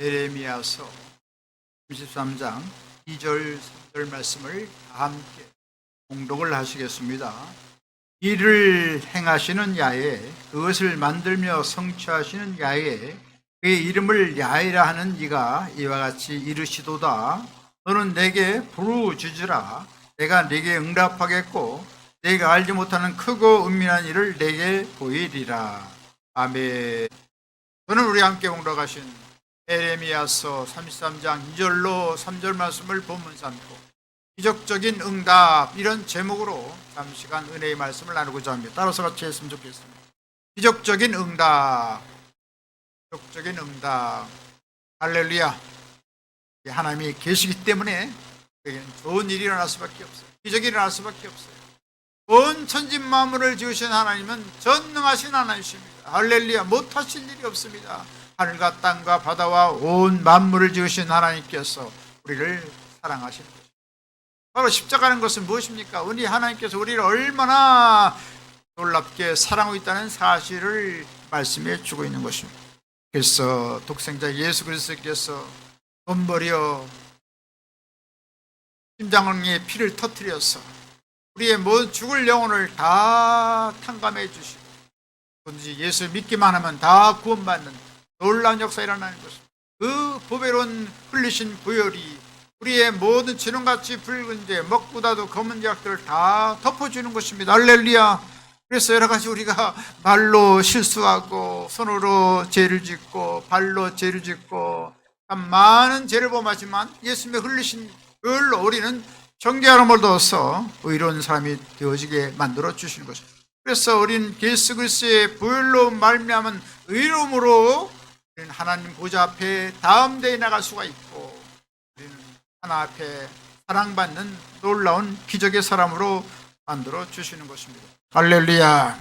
예레미야서 33장 2절 3절 말씀을 다 함께 봉독을 하시겠습니다. 이를 행하시는 야훼, 그것을 만들며 성취하시는 야훼, 그의 이름을 야훼라 하는 이가 이와 같이 이르시도다. 너는 내게 부르짖으라. 내가 내게 응답하겠고 내가 알지 못하는 크고 은밀한 일을 내게 보이리라. 아멘. 저는 우리 함께 봉독하신 예레미야서 33장 2절로 3절 말씀을 본문 삼고 기적적인 응답, 이런 제목으로 잠시간 은혜의 말씀을 나누고자 합니다. 따라서 같이 했으면 좋겠습니다. 기적적인 응답, 기적적인 응답. 할렐루야. 하나님이 계시기 때문에 우리에게는 좋은 일이 일어날 수밖에 없어요. 기적이 일어날 수밖에 없어요. 온 천지 만물을 지으신 하나님은 전능하신 하나님이십니다. 할렐루야. 못하실 일이 없습니다. 하늘과 땅과 바다와 온 만물을 지으신 하나님께서 우리를 사랑하시는 것입니다. 바로 십자가는 것은 무엇입니까? 우리 하나님께서 우리를 얼마나 놀랍게 사랑하고 있다는 사실을 말씀해 주고 있는 것입니다. 그래서 독생자 예수 그리스도께서 돈 버려 심장의 피를 터뜨려서 우리의 모든 죽을 영혼을 다 탕감해 주시고 누구든지 예수 믿기만 하면 다 구원받는 놀라운 역사가 일어나는 것입니다. 그 보배로운 흘리신 보혈이 우리의 모든 진홍같이 붉은 죄, 먹보다도 검은 죄악들을 다 덮어주는 것입니다. 할렐루야. 그래서 여러 가지 우리가 말로 실수하고 손으로 죄를 짓고 발로 죄를 짓고 참 많은 죄를 범하지만 예수님의 흘리신 보혈로 우리는 정죄함을 얻어서 의로운 사람이 되어지게 만들어 주시는 것입니다. 그래서 우리는 예수 그리스도의 보혈로 말미암은 의로움으로 우리는 하나님 보좌 앞에 다음 대에 나갈 수가 있고 우리는 하나님 앞에 사랑받는 놀라운 기적의 사람으로 만들어 주시는 것입니다. 할렐루야.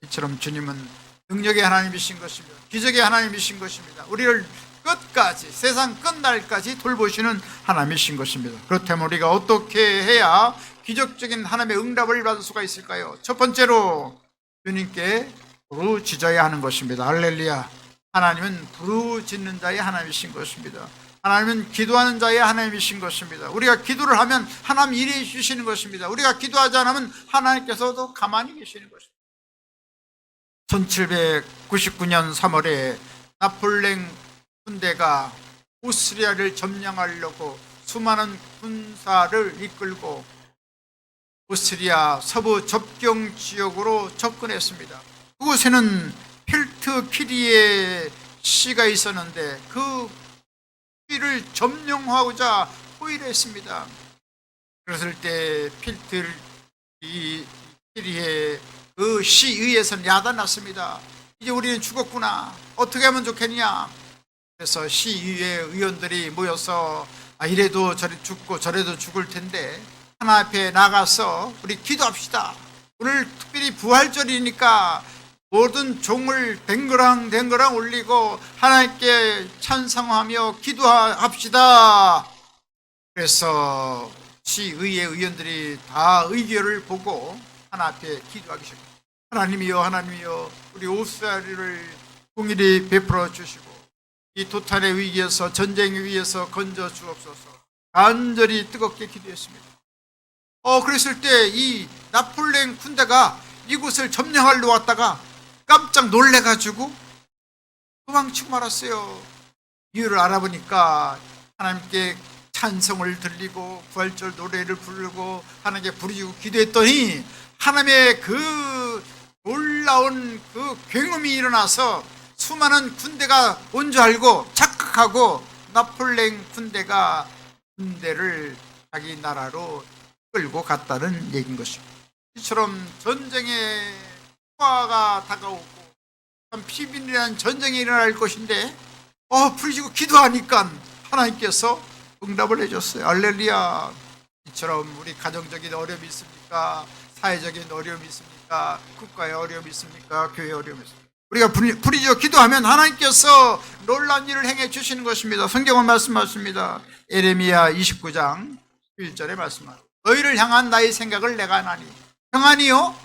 이처럼 주님은 능력의 하나님이신 것입니다. 기적의 하나님이신 것입니다. 우리를 끝까지, 세상 끝날까지 돌보시는 하나님이신 것입니다. 그렇다면 우리가 어떻게 해야 기적적인 하나님의 응답을 받을 수가 있을까요? 첫 번째로 주님께 부르짖어야 하는 것입니다. 할렐루야. 하나님은 부르짖는 자의 하나님이신 것입니다. 하나님은 기도하는 자의 하나님이신 것입니다. 우리가 기도를 하면 하나님 일해 주시는 것입니다. 우리가 기도하지 않으면 하나님께서도 가만히 계시는 것입니다. 1799년 3월에 나폴레옹 군대가 오스트리아를 점령하려고 수많은 군사를 이끌고 오스트리아 서부 접경 지역으로 접근했습니다. 그곳에는 필트키리의 시가 있었는데 그 시를 점령하고자 호위했습니다. 그랬을 때 필트키리의 그 시의회에서는 야단났습니다. 이제 우리는 죽었구나. 어떻게 하면 좋겠냐. 그래서 시의회 의원들이 모여서 이래도 저래 죽고 저래도 죽을 텐데 하나 앞에 나가서 우리 기도합시다. 오늘 특별히 부활절이니까 모든 종을 댕그랑 올리고 하나님께 찬송하며 기도합시다. 그래서 시의회 의원들이 다 의결을 보고 하나 앞에 기도하기 시작합니다. 하나님이여, 하나님이여, 우리 오스트리아를 공의를 베풀어 주시고 이 도탄의 위기에서, 전쟁의 위기에서 건져 주옵소서. 간절히 뜨겁게 기도했습니다. 그랬을 때 이 나폴레옹 군대가 이곳을 점령하러 왔다가 깜짝 놀래가지고 도망치고 말았어요. 이유를 알아보니까 하나님께 찬송을 들리고 부활절 노래를 부르고 하나님께 부르짖고 기도했더니 하나님의 그 놀라운 그 굉음이 일어나서 수많은 군대가 온 줄 알고 착각하고 나폴레옹 군대를 자기 나라로 끌고 갔다는 얘기인 것입니다. 이처럼 전쟁의 화가 다가오고 참 피빈이라는 전쟁이 일어날 것인데 부르짖고 기도하니까 하나님께서 응답을 해줬어요. 할렐루야. 이처럼 우리 가정적인 어려움이 있습니까? 사회적인 어려움이 있습니까? 국가의 어려움이 있습니까? 교회의 어려움이 있습니까? 우리가 부르짖어 기도하면 하나님께서 놀라운 일을 행해 주시는 것입니다. 성경은 말씀하십니다. 예레미야 29장 1절에 말씀합니다. 너희를 향한 나의 생각을 내가 아나니 평안이요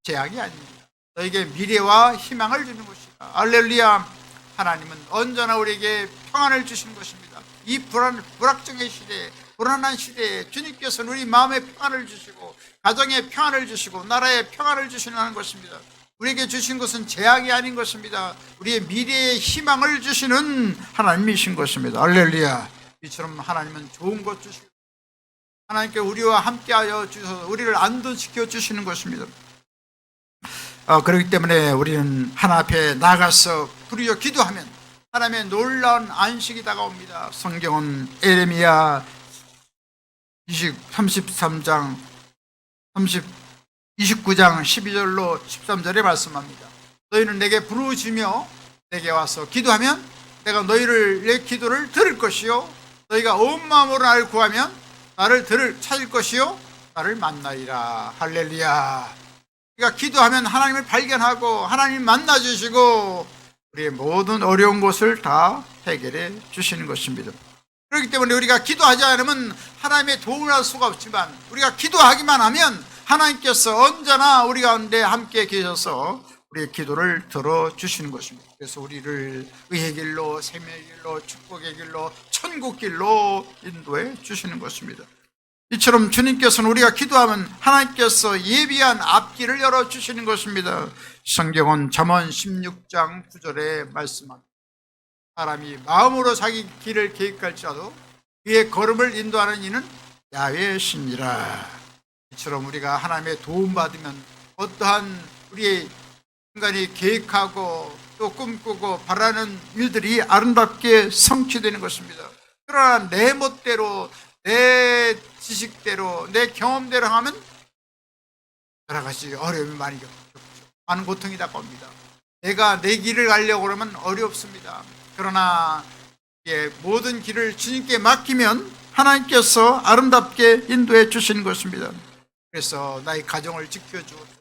재앙이 아닙니다. 너에게 미래와 희망을 주는 것이다. 할렐루야. 하나님은 언제나 우리에게 평안을 주시는 것입니다. 이 불확정의 시대에, 불안한 시대에 주님께서는 우리 마음에 평안을 주시고 가정에 평안을 주시고 나라에 평안을 주시는 것입니다. 우리에게 주신 것은 재앙이 아닌 것입니다. 우리의 미래의 희망을 주시는 하나님이신 것입니다. 할렐루야. 이처럼 하나님은 좋은 것 주시고 하나님께 우리와 함께하여 주셔서 우리를 안전시켜 주시는 것입니다. 그렇기 때문에 우리는 하나님 앞에 나가서 부르짖어 기도하면 하나님의 놀라운 안식이 다가옵니다. 성경은 에레미야 33장 29장 12절로 13절에 말씀합니다. 너희는 내게 부르짖으며 내게 와서 기도하면 내가 내 기도를 들을 것이요 너희가 온 마음으로 나를 구하면 나를 찾을 것이요 나를 만나리라. 할렐루야. 우리가 기도하면 하나님을 발견하고 하나님 만나주시고 우리의 모든 어려운 것을 다 해결해 주시는 것입니다. 그렇기 때문에 우리가 기도하지 않으면 하나님의 도움을 할 수가 없지만 우리가 기도하기만 하면 하나님께서 언제나 우리 가운데 함께 계셔서 우리의 기도를 들어주시는 것입니다. 그래서 우리를 의의 길로, 생명의 길로, 축복의 길로, 천국 길로 인도해 주시는 것입니다. 이처럼 주님께서는 우리가 기도하면 하나님께서 예비한 앞길을 열어주시는 것입니다. 성경은 잠언 16장 9절에 말씀합니다. 사람이 마음으로 자기 길을 계획할지라도 그의 걸음을 인도하는 이는 야훼의 신이라. 이처럼 우리가 하나님의 도움받으면 어떠한 우리의 인간이 계획하고 또 꿈꾸고 바라는 일들이 아름답게 성취되는 것입니다. 그러나 내 멋대로 내 지식대로 내 경험대로 하면 여러 가지 어려움이 많이 겪죠. 많은 고통이 다가옵니다. 내가 내 길을 가려고 그러면 어렵습니다. 그러나 모든 길을 주님께 맡기면 하나님께서 아름답게 인도해 주시는 것입니다. 그래서 나의 가정을 지켜주옵소서,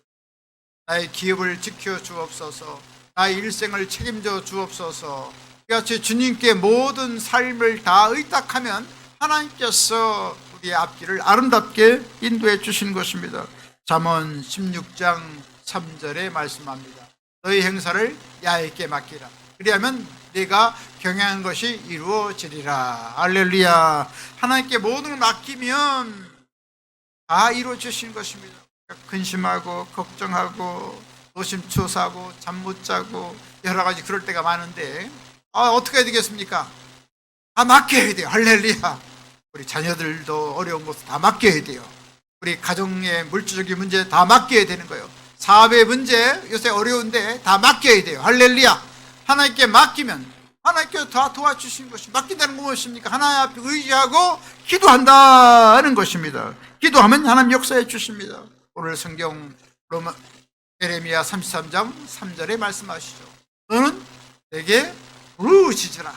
나의 기업을 지켜주옵소서, 나의 일생을 책임져 주옵소서. 이같이 주님께 모든 삶을 다 의탁하면 하나님께서 우리의 앞길을 아름답게 인도해 주시는 것입니다. 잠언 16장 3절에 말씀합니다. 너희 행사를 야훼께 맡기라. 그리하면 내가 경영한 것이 이루어지리라. 할렐루야. 하나님께 모든 걸 맡기면 다 이루어 주시는 것입니다. 근심하고 걱정하고 노심초사하고 잠 못 자고 여러 가지 그럴 때가 많은데 어떻게 해야 되겠습니까? 다 맡겨야 돼요. 할렐루야. 우리 자녀들도 어려운 것도 다 맡겨야 돼요. 우리 가정의 물질적인 문제 다 맡겨야 되는 거예요. 사업의 문제 요새 어려운데 다 맡겨야 돼요. 할렐루야. 하나님께 맡기면 하나님께서 다 도와주신 것이 맡긴다는 건 무엇입니까? 하나님 앞에 의지하고 기도한다는 것입니다. 기도하면 하나님 역사해 주십니다. 오늘 성경 에레미야 33장 3절에 말씀하시죠. 너는 내게 부르짖으라.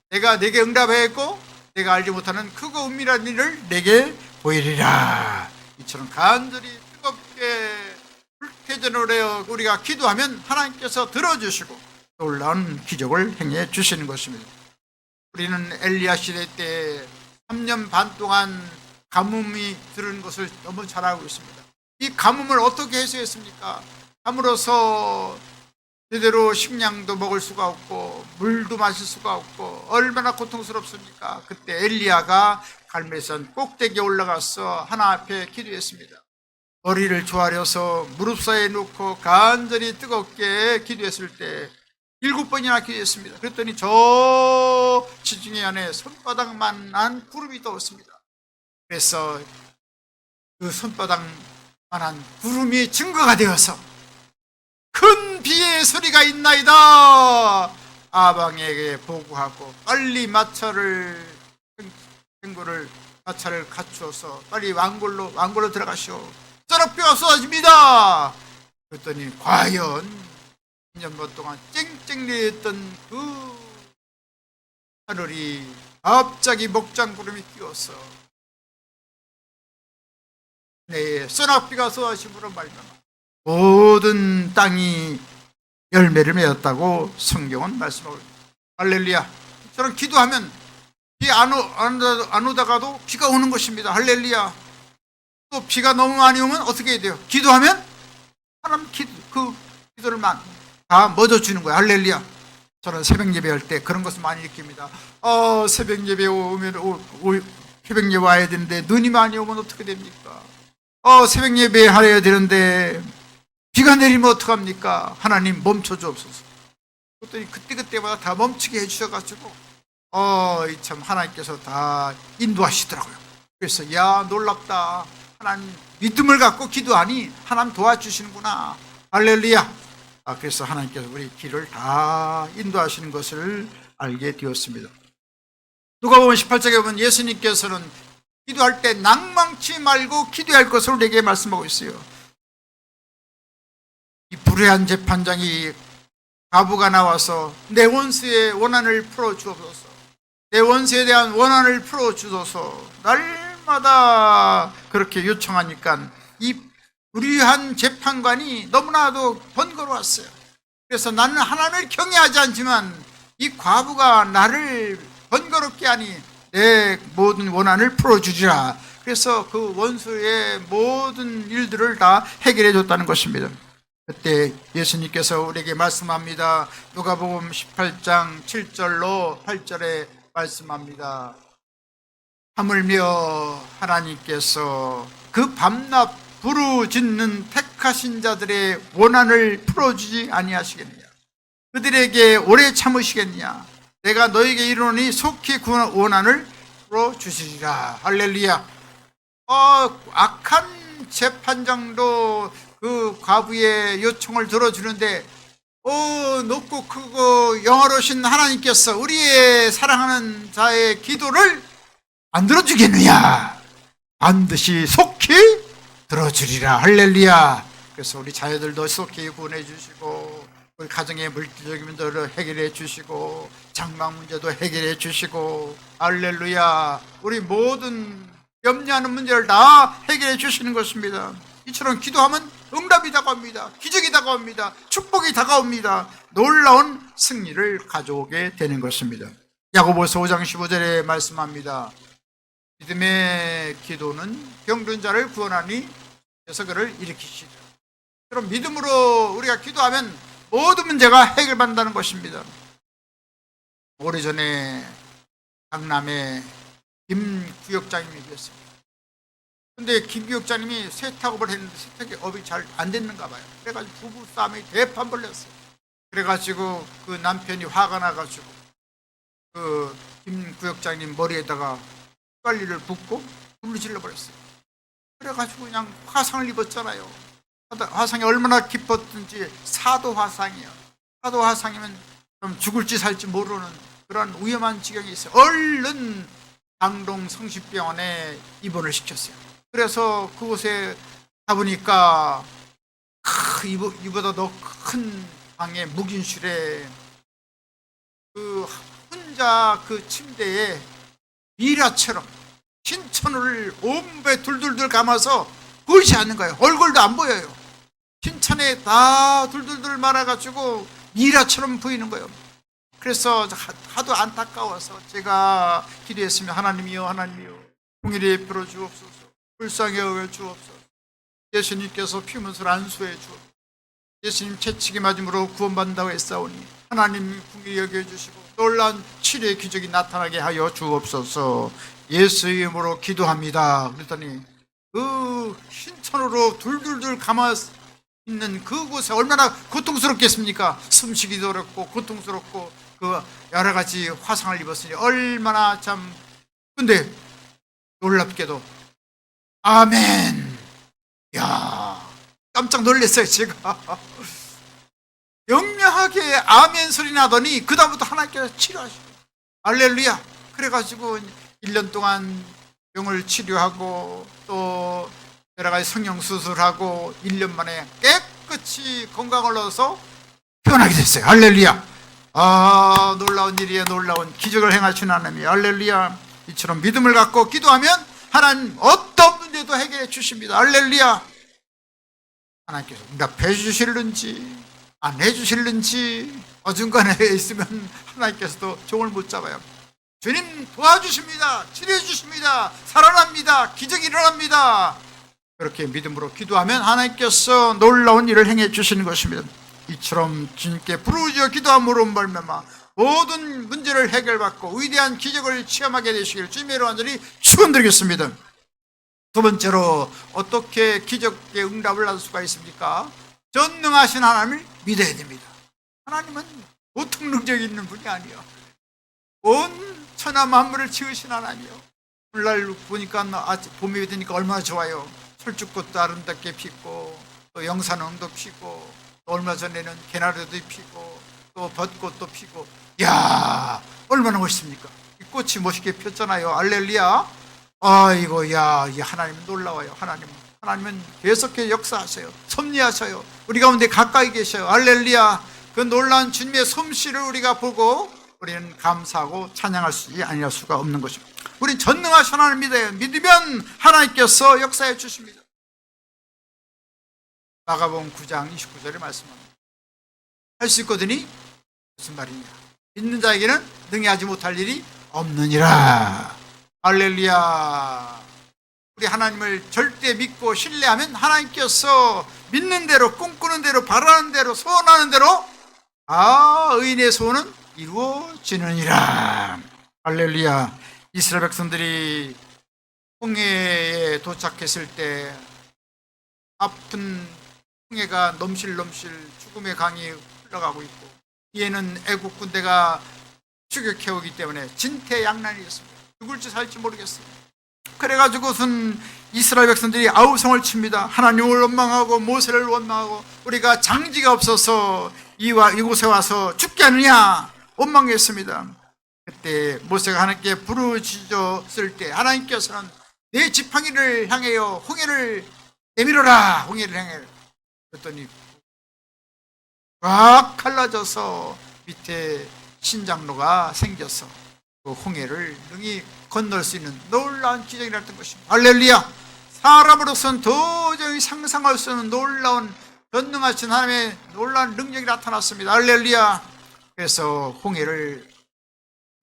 내가 내게 응답하였고 내가 알지 못하는 크고 은밀한 일을 내게 보이리라. 이처럼 간절히 뜨겁게 불태전을 하여 우리가 기도하면 하나님께서 들어주시고 놀라운 기적을 행해 주시는 것입니다. 우리는 엘리야 시대 때 3년 반 동안 가뭄이 들은 것을 너무 잘 알고 있습니다. 이 가뭄을 어떻게 해소했습니까? 가물어서 제대로 식량도 먹을 수가 없고 물도 마실 수가 없고 얼마나 고통스럽습니까? 그때 엘리야가 갈멜산 꼭대기에 올라가서 하나님 앞에 기도했습니다. 머리를 조아려서 무릎 사이에 놓고 간절히 뜨겁게 기도했을 때 7번이나 기도했습니다. 그랬더니 저 지중해 안에 손바닥만한 구름이 떠왔습니다. 그래서 그 손바닥만한 구름이 증거가 되어서 큰 비의 소리가 있나이다. 아방에게 보고하고 빨리 마차를 갖추어서 빨리 왕골로 들어가시오. 쩌럭비가 쏟아집니다. 그랬더니 과연 2년반 동안 쨍쨍 내렸던 그 하늘이 갑자기 목장구름이 끼어서 소낙비가 쏟아짐으로 말미암아 모든 땅이 열매를 맺었다고 성경은 말씀하고 있습니다. 할렐루야. 저는 기도하면 비 안 오다가도 비가 오는 것입니다. 할렐루야. 또 비가 너무 많이 오면 어떻게 해야 돼요? 기도하면 하나님 그 기도를 다 멎어주는 거예요. 할렐루야. 저는 새벽 예배할 때 그런 것을 많이 느낍니다. 새벽 예배 오면 새벽 예배 와야 되는데 눈이 많이 오면 어떻게 됩니까? 새벽 예배 하려야 되는데 비가 내리면 어떡합니까? 하나님 멈춰 주옵소서. 그랬더니 그때마다 다 멈추게 해주셔가지고 참 하나님께서 다 인도하시더라고요. 그래서 야, 놀랍다. 하나님 믿음을 갖고 기도하니 하나님 도와주시는구나. 할렐루야. 그래서 하나님께서 우리 길을 다 인도하시는 것을 알게 되었습니다. 누가복음 18장에 보면 예수님께서는 기도할 때 낭망치 말고 기도할 것을 우리에게 말씀하고 있어요. 이 불의한 재판장이 과부가 나와서 내 원수의 원한을 풀어주옵소서, 내 원수에 대한 원한을 풀어주소서 날마다 그렇게 요청하니까 이 불의한 재판관이 너무나도 번거로웠어요. 그래서 나는 하나님을 경외하지 않지만 이 과부가 나를 번거롭게 하니 내 모든 원한을 풀어주리라. 그래서 그 원수의 모든 일들을 다 해결해 줬다는 것입니다. 그때 예수님께서 우리에게 말씀합니다. 누가복음 18장 7절로 8절에 말씀합니다. 하물며 하나님께서 그 밤낮 부르짖는 택하신 자들의 원한을 풀어주지 아니하시겠느냐? 그들에게 오래 참으시겠느냐? 내가 너에게 이르노니 속히 그 원한을 풀어주시리라. 할렐루야. 악한 재판장도 그 과부의 요청을 들어주는데 높고 크고 영화로우신 하나님께서 우리의 사랑하는 자의 기도를 안 들어주겠느냐? 반드시 속히 들어주리라. 할렐루야. 그래서 우리 자녀들도 속히 구원해 주시고 우리 가정의 물질적인 문제를 해결해 주시고 장막 문제도 해결해 주시고 할렐루야. 우리 모든 염려하는 문제를 다 해결해 주시는 것입니다. 이처럼 기도하면 응답이 다가옵니다. 기적이 다가옵니다. 축복이 다가옵니다. 놀라운 승리를 가져오게 되는 것입니다. 야고보서 5장 15절에 말씀합니다. 믿음의 기도는 병든 자를 구원하니 그래서 그를 일으키시리라. 그럼 믿음으로 우리가 기도하면 모든 문제가 해결받는다는 것입니다. 오래전에 강남에 김 구역장님이 계셨습니다. 근데 김 구역장님이 세탁업을 했는데 세탁업이 잘 안 됐는가 봐요. 그래가지고 부부싸움이 대판 벌렸어요. 그래가지고 그 남편이 화가 나가지고 그 김 구역장님 머리에다가 휘발유를 붓고 불을 질러버렸어요. 그래가지고 그냥 화상을 입었잖아요. 화상이 얼마나 깊었든지 사도 화상이에요. 사도 화상이면 좀 죽을지 살지 모르는 그런 위험한 지경이 있어요. 얼른 당동 성심병원에 입원을 시켰어요. 그래서 그곳에 가보니까 이보다 더 큰 방에 묵인실에 그 혼자 그 침대에 미라처럼 신천을 온배 둘둘둘 감아서 보이지 않는 거예요. 얼굴도 안 보여요. 신천에 다 둘둘둘 말아가지고 미라처럼 보이는 거예요. 그래서 하도 안타까워서 제가 기도했으면 하나님이여 하나님이여 공의를 베풀어 주옵소서, 불쌍히 여겨 주옵소서, 예수님께서 피문을 안수해 주옵소서, 예수님 채찍이 맞음으로 구원받는다고 했사오니 하나님 공의를 여겨 주시고 놀라운 치료의 기적이 나타나게 하여 주옵소서. 예수 이름으로 기도합니다. 그랬더니 그 신천으로 둘둘둘 감아 있는 그곳에 얼마나 고통스럽겠습니까? 숨쉬기도 어렵고 고통스럽고 그 여러 가지 화상을 입었으니 얼마나 참. 근데 놀랍게도 아멘. 야, 깜짝 놀랐어요 제가. 명료하게 아멘 소리 나더니 그 다음부터 하나님께서 치료하시고 할렐루야. 그래가지고 1년 동안 병을 치료하고 또 여러 가지 성형수술하고 1년 만에 깨끗이 건강을 얻어서 태어나게 됐어요. 할렐루야. 놀라운 일이에요. 놀라운 기적을 행하시는 하나님. 할렐루야. 이처럼 믿음을 갖고 기도하면 하나님 어떤 문제도 해결해 주십니다. 할렐루야. 하나님께서 응답해 주실는지 안 해주실는지 어중간에 있으면 하나님께서도 종을 못 잡아요. 주님 도와주십니다. 치료해 주십니다. 살아납니다. 기적이 일어납니다. 그렇게 믿음으로 기도하면 하나님께서 놀라운 일을 행해 주시는 것입니다. 이처럼 주님께 부르짖어 기도함으로 말미암아 모든 문제를 해결받고 위대한 기적을 체험하게 되시길 주님의 완전히 축원드리겠습니다. 두 번째로 어떻게 기적의 응답을 받을 수가 있습니까? 전능하신 하나님을 믿어야 됩니다. 하나님은 보통 능력이 있는 분이 아니에요. 온 천하 만물을 지으신 하나님이요. 오늘날 보니까 봄이 되니까 얼마나 좋아요. 철쭉꽃도 아름답게 피고 또 영산홍도 피고 또 얼마 전에는 개나리도 피고 또 벚꽃도 피고, 야 얼마나 멋있습니까? 이 꽃이 멋있게 폈잖아요. 알렐루야. 아이고, 야, 이 하나님은 놀라워요. 하나님은 계속해서 역사하셔요. 섭리하셔요. 우리 가운데 가까이 계셔요. 알렐루야. 그 놀라운 주님의 솜씨를 우리가 보고 우리는 감사하고 찬양할 수 아니할 수가 없는 것입니다. 우리는 전능하신 하나님을 믿어요. 믿으면 하나님께서 역사해 주십니다. 마가복음 9장 29절에 말씀합니다. 할 수 있거든이 무슨 말이냐? 믿는 자에게는 능히 하지 못할 일이 없느니라. 할렐루야. 우리 하나님을 절대 믿고 신뢰하면 하나님께서 믿는 대로, 꿈꾸는 대로, 바라는 대로, 소원하는 대로 의인의 소원은 이루어지느니라. 할렐루야. 이스라엘 백성들이 홍해에 도착했을 때 아픈 홍해가 넘실넘실 죽음의 강이 흘러가고 있고 뒤에는 애국 군대가 추격해오기 때문에 진퇴양난이었습니다. 죽을지 살지 모르겠어요. 그래가지고선 이스라엘 백성들이 아우성을 칩니다. 하나님을 원망하고 모세를 원망하고 우리가 장지가 없어서 이곳에 와서 죽게 하느냐 원망했습니다. 그때 모세가 하나님께 부르짖었을 때 하나님께서는 내 지팡이를 향하여 홍해를 내밀어라. 홍해를 향하여 그랬더니 꽉 갈라져서 밑에 신장로가 생겨서 그 홍해를 능히 건널 수 있는 놀라운 기적이라는 것입니다. 할렐루야. 사람으로서는 도저히 상상할 수 없는 놀라운 전능하신 하나님의 놀라운 능력이 나타났습니다. 할렐루야. 그래서 홍해를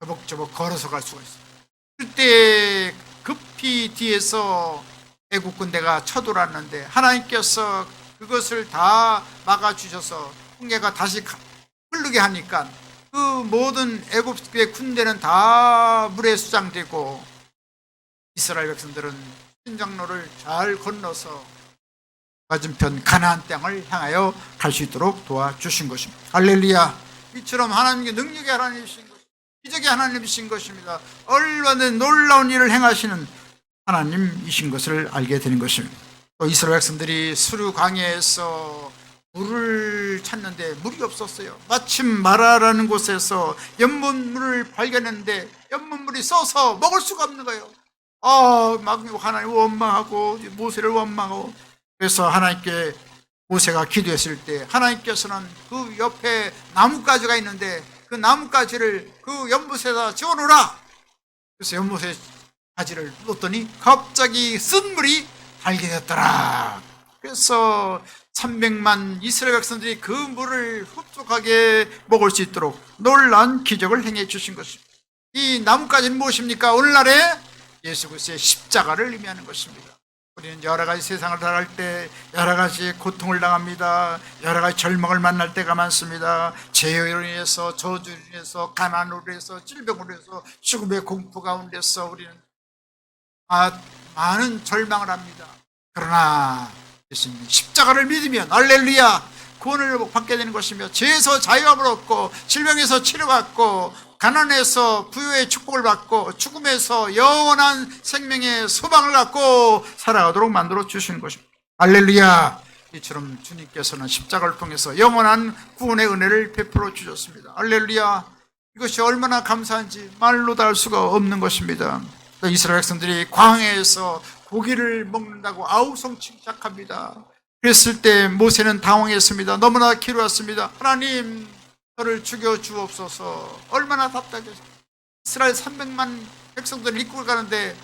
저벅저벅 걸어서 갈 수가 있습니다. 그때 급히 뒤에서 애국 군대가 쳐들어왔는데 하나님께서 그것을 다 막아주셔서 홍해가 다시 흐르게 하니까 그 모든 애국의 군대는 다 물에 수장되고 이스라엘 백성들은 신장로를 잘 건너서 맞은편 가나안 땅을 향하여 갈 수 있도록 도와주신 것입니다. 할렐루야. 이처럼 하나님께 능력의 하나님이신 것입니다. 기적의 하나님이신 것입니다. 얼마나 놀라운 일을 행하시는 하나님이신 것을 알게 되는 것입니다. 또 이스라엘 백성들이 수르 광야에서 물을 찾는데 물이 없었어요. 마침 마라라는 곳에서 연못물을 발견했는데 연못물이 써서 먹을 수가 없는 거예요. 막 하나님 원망하고 모세를 원망하고 그래서 하나님께 모세가 기도했을 때 하나님께서는 그 옆에 나뭇가지가 있는데 그 나뭇가지를 그 연못에다 지어놓으라. 그래서 연못에 가지를 놓았더니 갑자기 쓴 물이 달게 됐더라. 그래서 300만 이스라엘 백성들이 그 물을 흡족하게 먹을 수 있도록 놀라운 기적을 행해 주신 것입니다. 이 나뭇가지는 무엇입니까? 오늘날에 예수 그리스도의 십자가를 의미하는 것입니다. 우리는 여러 가지 세상을 살아갈 때 여러 가지 고통을 당합니다. 여러 가지 절망을 만날 때가 많습니다. 죄로 인해서, 저주로 인해서, 가난으로 인해서, 질병으로 인해서, 죽음의 공포 가운데서 우리는 많은 절망을 합니다. 그러나 십자가를 믿으면 할렐루야 구원을 받게 되는 것이며 죄에서 자유함을 얻고 질병에서 치료받고 가난에서 부유의 축복을 받고 죽음에서 영원한 생명의 소망을 갖고 살아가도록 만들어 주시는 것입니다. 할렐루야. 이처럼 주님께서는 십자가를 통해서 영원한 구원의 은혜를 베풀어 주셨습니다. 할렐루야. 이것이 얼마나 감사한지 말로 다 할 수가 없는 것입니다. 이스라엘 백성들이 광야에서 고기를 먹는다고 아우성 침착합니다. 그랬을 때 모세는 당황했습니다. 너무나 괴로웠습니다. 하나님 저를 죽여 주옵소서. 얼마나 답답해서 이스라엘 300만 백성들을 이끌고 가는데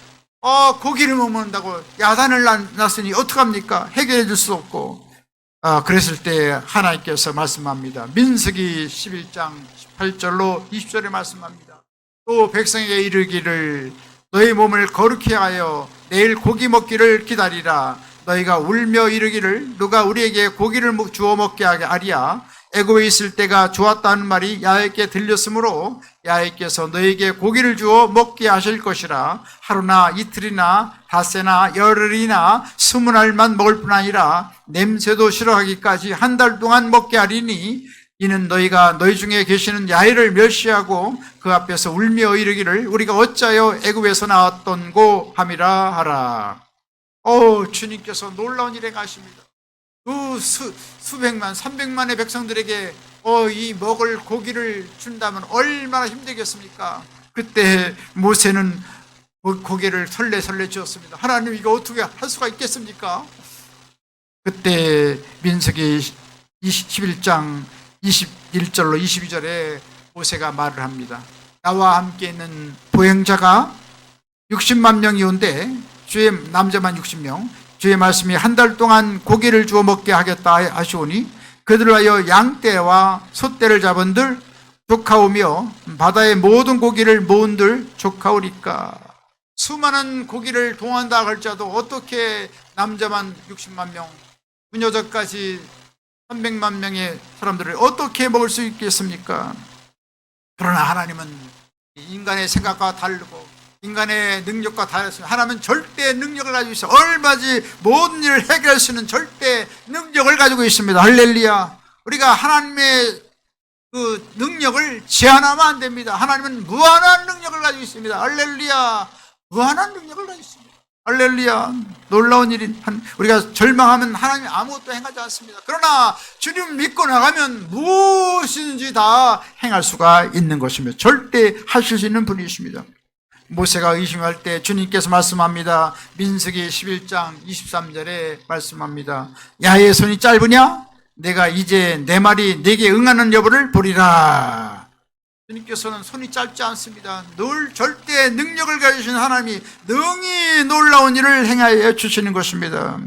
고기를 못 먹는다고 야단을 났으니 어떡합니까? 해결해 줄 수 없고 그랬을 때 하나님께서 말씀합니다. 민수기 11장 18절로 20절에 말씀합니다. 또 백성에게 이르기를 너희 몸을 거룩히 하여 내일 고기 먹기를 기다리라. 너희가 울며 이르기를 누가 우리에게 고기를 주워 먹게 하리야. 애굽에 있을 때가 좋았다는 말이 야훼께 들렸으므로 야훼께서 너에게 고기를 주어 먹게 하실 것이라. 하루나 이틀이나 닷새나 열흘이나 20날만 먹을 뿐 아니라 냄새도 싫어하기까지 한 달 동안 먹게 하리니 이는 너희가 너희 중에 계시는 야훼를 멸시하고 그 앞에서 울며 이르기를 우리가 어찌하여 애굽에서 나왔던고 함이라 하라. 주님께서 놀라운 일에 가십니다. 그 수백만 300만의 백성들에게 이 먹을 고기를 준다면 얼마나 힘들겠습니까? 그때 모세는 고개를 설레설레 쥐었습니다. 하나님, 이거 어떻게 할 수가 있겠습니까? 그때 민수기 11장 21절로 22절에 모세가 말을 합니다. 나와 함께 있는 보행자가 60만 명이 온데 주의 남자만 60명, 주의 말씀이 한 달 동안 고기를 주어 먹게 하겠다 하시오니 그들을 하여 양떼와 소떼를 잡은들 족하오며 바다의 모든 고기를 모은들 족하오리까. 수많은 고기를 동원한다 할지라도 어떻게 남자만 60만 명, 부녀자까지 300만 명의 사람들을 어떻게 먹을 수 있겠습니까? 그러나 하나님은 인간의 생각과 다르고 인간의 능력과 다르습니다. 하나님은 절대 능력을 가지고 있어요. 얼마지 모든 일을 해결할 수 있는 절대 능력을 가지고 있습니다. 할렐루야. 우리가 하나님의 그 능력을 제한하면 안 됩니다. 하나님은 무한한 능력을 가지고 있습니다. 할렐루야. 무한한 능력을 가지고 있습니다. 할렐루야. 놀라운 일인 우리가 절망하면 하나님이 아무것도 행하지 않습니다. 그러나 주님 믿고 나가면 무엇이든지 다 행할 수가 있는 것입니다. 절대 하실 수 있는 분이십니다. 모세가 의심할 때 주님께서 말씀합니다. 민수기 11장 23절에 말씀합니다. 야의 손이 짧으냐? 내가 이제 내 말이 네게 응하는 여부를 보리라. 주님께서는 손이 짧지 않습니다. 늘 절대 능력을 가지신 하나님이 능히 놀라운 일을 행하여 주시는 것입니다.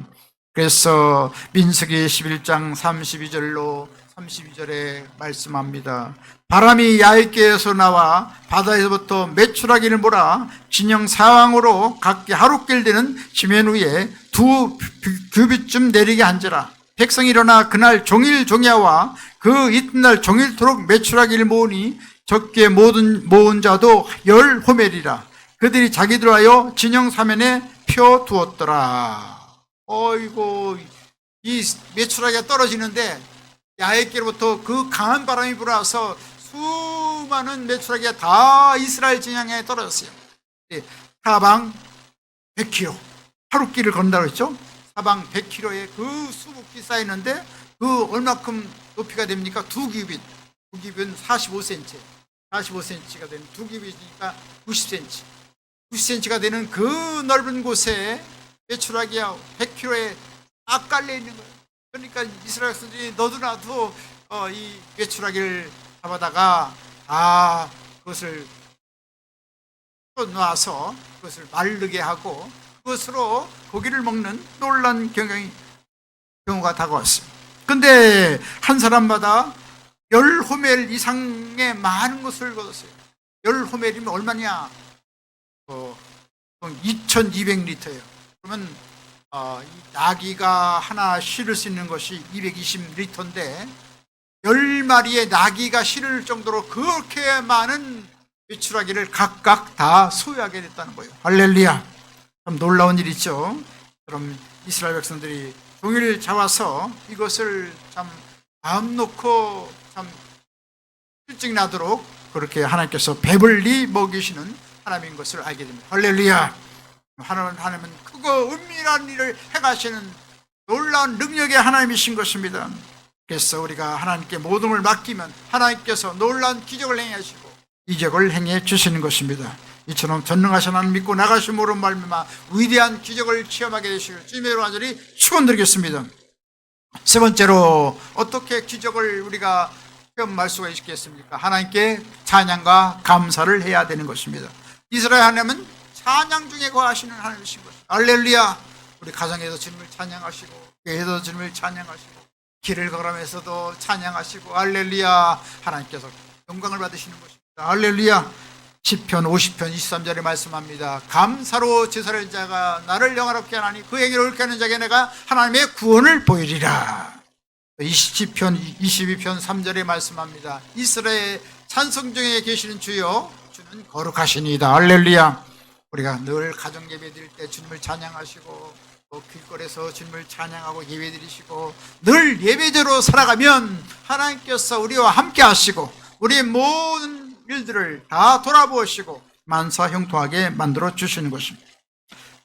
그래서 민수기 11장 32절에 말씀합니다. 바람이 야훼께에서 나와 바다에서부터 메추라기를 몰아 진영 사방으로 각기 하루길 되는 지면 위에 2규빗쯤 내리게 한지라. 백성이 일어나 그날 종일 종야와 그 이튿날 종일토록 메추라기를 모으니 적게 모은 자도 10호멜이라. 그들이 자기들 하여 진영 사면에 펴 두었더라. 어이고, 이 메추라기가 떨어지는데 야훼께로부터 그 강한 바람이 불어와서 수많은 메추라기가 다 이스라엘 진영에 떨어졌어요. 사방 100km, 하루길을 건다고 했죠. 사방 100km에 그 수북이 쌓이는데 그 얼마큼 높이가 됩니까? 2규빗. 2규빗은 45cm. 45cm가 되는 2규빗이니까 90cm. 90cm가 되는 그 넓은 곳에 메추라기가 100km에 딱 깔려 있는 거예요. 그러니까 이스라엘 백성들이 너도 나도 이 메추라기를 잡아다가 그것을 놔서 그것을 마르게 하고 그것으로 고기를 먹는 놀란 경우가 다가왔습니다. 근데 한 사람마다 10호멜 이상의 많은 것을 거뒀어요. 10호멜이면 얼마냐? 2200리터예요. 그러면 이 나귀가 하나 실을 수 있는 것이 220리터인데 10마리의 나귀가 실을 정도로 그렇게 많은 메추라기를 각각 다 소유하게 됐다는 거예요. 할렐루야. 참 놀라운 일이죠. 그럼 이스라엘 백성들이 종일 잡아서 이것을 참 마음 놓고 참 일찍 나도록 그렇게 하나님께서 배불리 먹이시는 하나님인 것을 알게 됩니다. 할렐루야. 하나님은 크고 은밀한 일을 행하시는 놀라운 능력의 하나님이신 것입니다. 그래서 우리가 하나님께 모든 걸 맡기면 하나님께서 놀라운 기적을 행하시고 이적을 행해 주시는 것입니다. 이처럼 전능하신 하나님 믿고 나가심으로 말미암아 위대한 기적을 체험하게 되시길 주님의 간절히 축원드리겠습니다. 세 번째로 어떻게 기적을 우리가 체험할 수가 있겠습니까? 하나님께 찬양과 감사를 해야 되는 것입니다. 이스라엘 하나님은 찬양 중에 거하시는 하나님이신 것입니다. 할렐루야. 우리 가정에서 주님을 찬양하시고 교회에서 주님을 찬양하시고 길을 걸으면서도 찬양하시고 할렐루야. 하나님께서 영광을 받으시는 것입니다. 할렐루야. 시편 50편 23절에 말씀합니다. 감사로 제사를 자가 나를 영화롭게 하나니 그 행위를 옳게 하는 자에게 내가 하나님의 구원을 보이리라. 시편 22편 3절에 말씀합니다. 이스라엘 찬송 중에 계시는 주여, 주는 거룩하시니이다. 할렐루야. 우리가 늘 가정 예배 드릴 때 주님을 찬양하시고, 또 길거리에서 주님을 찬양하고 예배 드리시고, 늘 예배대로 살아가면 하나님께서 우리와 함께 하시고 우리의 모든 일들을 다 돌아보시고 만사 형통하게 만들어 주시는 것입니다.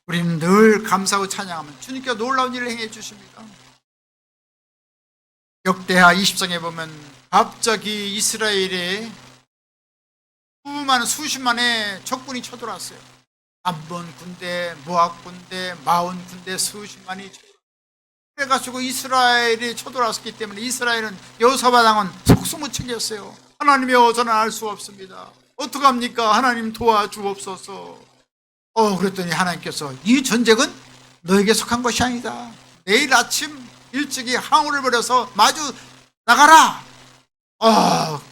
우리는 늘 감사하고 찬양하면 주님께서 놀라운 일을 행해 주십니다. 역대하 20장에 보면 갑자기 이스라엘에 수십만의 적군이 쳐들어왔어요. 암몬 군대, 모압 군대, 마온 군대 수십만이 그래가지고 이스라엘이 쳐들어왔기 때문에 이스라엘은 여호사밧 왕은 속수무책이었어요. 하나님이여, 저는 알 수 없습니다. 어떡합니까? 하나님 도와주옵소서. 그랬더니 하나님께서 이 전쟁은 너에게 속한 것이 아니다. 내일 아침 일찍이 항우를 벌여서 마주 나가라.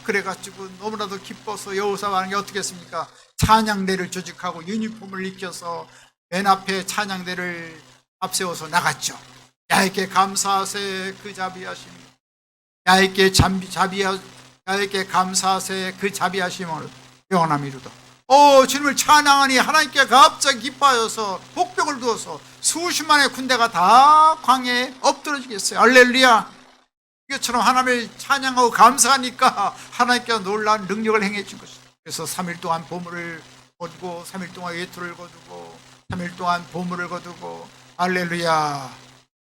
그래가지고 너무나도 기뻐서 여호사밧 왕이 어떻게 했습니까? 찬양대를 조직하고 유니폼을 입혀서 맨 앞에 찬양대를 앞세워서 나갔죠. 야훼께 감사하세 그 자비하심, 야훼께 감사하세 그 자비하심을 영원함이로다. 주님을 찬양하니 하나님께 갑자기 기뻐하셔서 복병을 두어서 수십만의 군대가 다 광야에 엎드러지겠어요. 할렐루야. 이것처럼 하나님을 찬양하고 감사하니까 하나님께서 놀라운 능력을 행해 준 것입니다. 그래서 3일 동안 보물을 거두고 3일 동안 외투를 거두고 3일 동안 보물을 거두고, 할렐루야,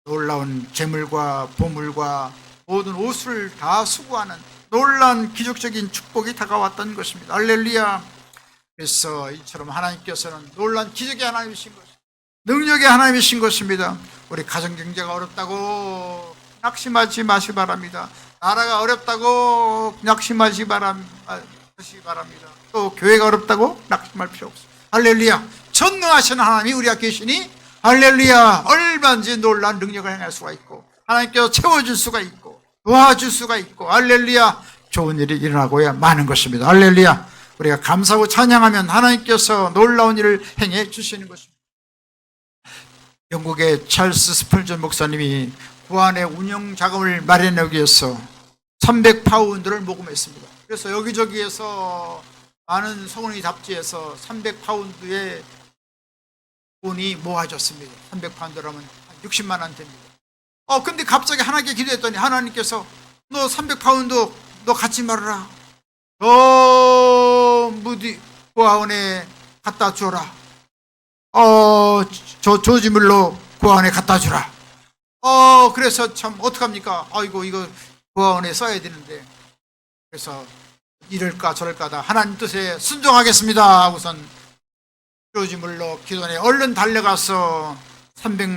놀라운 재물과 보물과 모든 옷을 다 수고하는 놀라운 기적적인 축복이 다가왔던 것입니다. 할렐루야. 그래서 이처럼 하나님께서는 놀라운 기적의 하나님이신 것입니다. 능력의 하나님이신 것입니다. 우리 가정경제가 어렵다고 낙심하지 마시 바랍니다. 나라가 어렵다고 낙심하시 바랍니다. 또 교회가 어렵다고 낙심할 필요 없습니다. 할렐루야. 전능하신 하나님이 우리가 계시니 할렐루야, 얼마든지 놀라운 능력을 행할 수가 있고 하나님께서 채워줄 수가 있고 도와줄 수가 있고, 할렐루야, 좋은 일이 일어나고야 마는 것입니다. 할렐루야. 우리가 감사하고 찬양하면 하나님께서 놀라운 일을 행해 주시는 것입니다. 영국의 찰스 스펄전 목사님이 구안의 운영 자금을 마련하기 위해서 300파운드를 모금했습니다. 그래서 여기저기에서 많은 성운의 잡지에서 300파운드의 돈이 모아졌습니다. 300파운드라면 60만 원 됩니다. 근데 갑자기 하나님께 기도했더니 하나님께서 너 300파운드 너 갖지 말아라. 무디 고아원에 갖다 주어라. 저 조지물로 고아원에 갖다 주라. 그래서 참 어떡합니까? 아이고, 이거 고아원에 써야 되는데. 그래서 이럴까 저럴까 다 하나님 뜻에 순종하겠습니다 하고선 조지물로 기도원에 얼른 달려가서 300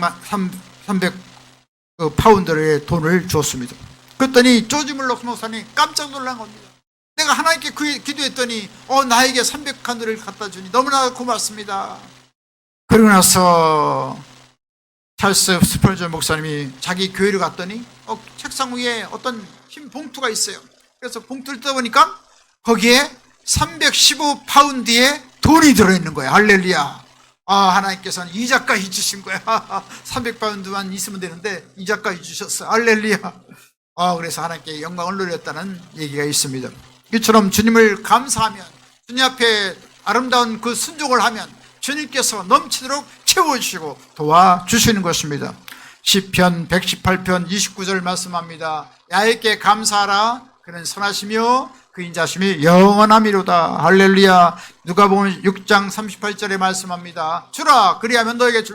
파운드의 돈을 줬습니다. 그랬더니 조지물로 목사님 깜짝 놀란 겁니다. 내가 하나님께 기도했더니 나에게 300칸을 갖다 주니 너무나 고맙습니다. 그러고 나서 찰스 스펄전 목사님이 자기 교회를 갔더니 책상 위에 어떤 흰 봉투가 있어요. 그래서 봉투를 뜯어보니까 거기에 315파운드의 돈이 들어있는 거예요. 할렐루야. 하나님께서는 이자까지 주신 거야. 300파운드만 있으면 되는데 이자까지 주셨어. 할렐루야. 그래서 하나님께 영광을 돌렸다는 얘기가 있습니다. 이처럼 주님을 감사하면, 주님 앞에 아름다운 그 순종을 하면 주님께서 넘치도록 채워주시고 도와주시는 것입니다. 시편 118편 29절 말씀합니다. 야훼께 감사하라. 그는 선하시며 그 인자심이 영원함이로다. 할렐루야. 누가복음 6장 38절에 말씀합니다. 주라, 그리하면 너에게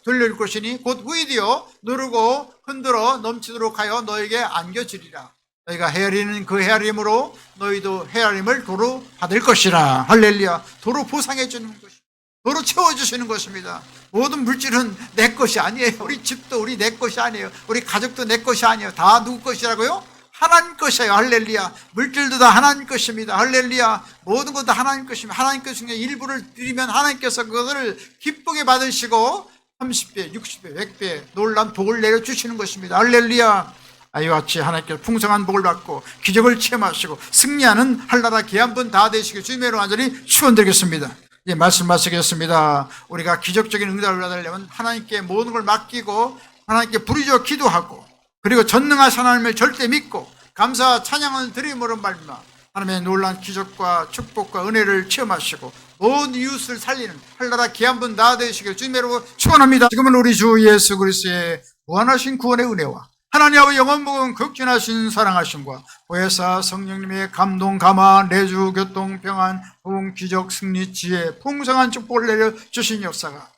돌려줄 것이니 곧 후이되어 누르고 흔들어 넘치도록 하여 너에게 안겨주리라. 너희가 헤아리는 그 헤아림으로 너희도 헤아림을 도로 받을 것이라. 할렐루야. 도로 보상해 주는 것입니다. 도로 채워주시는 것입니다. 모든 물질은 내 것이 아니에요. 우리 집도 내 것이 아니에요. 우리 가족도 내 것이 아니에요. 다 누구 것이라고요? 하나님 것이에요. 할렐루야. 물질도 다 하나님 것입니다. 할렐루야. 모든 것 다 하나님 것입니다. 하나님 것 중에 일부를 드리면 하나님께서 그것을 기쁘게 받으시고 30배, 60배, 100배 놀라운 복을 내려주시는 것입니다. 할렐루야. 이와 같이 하나님께서 풍성한 복을 받고 기적을 체험하시고 승리하는 한나라 귀한 다 되시길 주님의 이름으로 간절히 축원드리겠습니다. 이제 말씀 마치겠습니다. 우리가 기적적인 응답을 받으려면 하나님께 모든 걸 맡기고 하나님께 부르짖어 기도하고, 그리고 전능하신 하나님을 절대 믿고 감사와 찬양을 드림으로 말미암아 하나님의 놀라운 기적과 축복과 은혜를 체험하시고 온 이웃을 살리는 한나라 귀한 분 다 되시길 주님으로 축원합니다. 지금은 우리 주 예수 그리스도의 무한하신 구원의 은혜와 하나님 아버지 영원무궁 극진하신 사랑하심과 보혜사 성령님의 감동 감화 내주 교통 평안 호응 기적 승리 지혜 풍성한 축복을 내려주신 역사가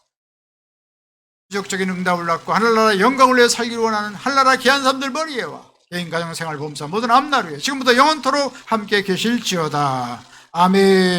기적적인 응답을 받고 하늘나라 영광을 위해 살기를 원하는 한나라 귀한 사람들 머리에와 개인 가정생활 범사 모든 앞날 위에 지금부터 영원토록 함께 계실지어다. 아멘.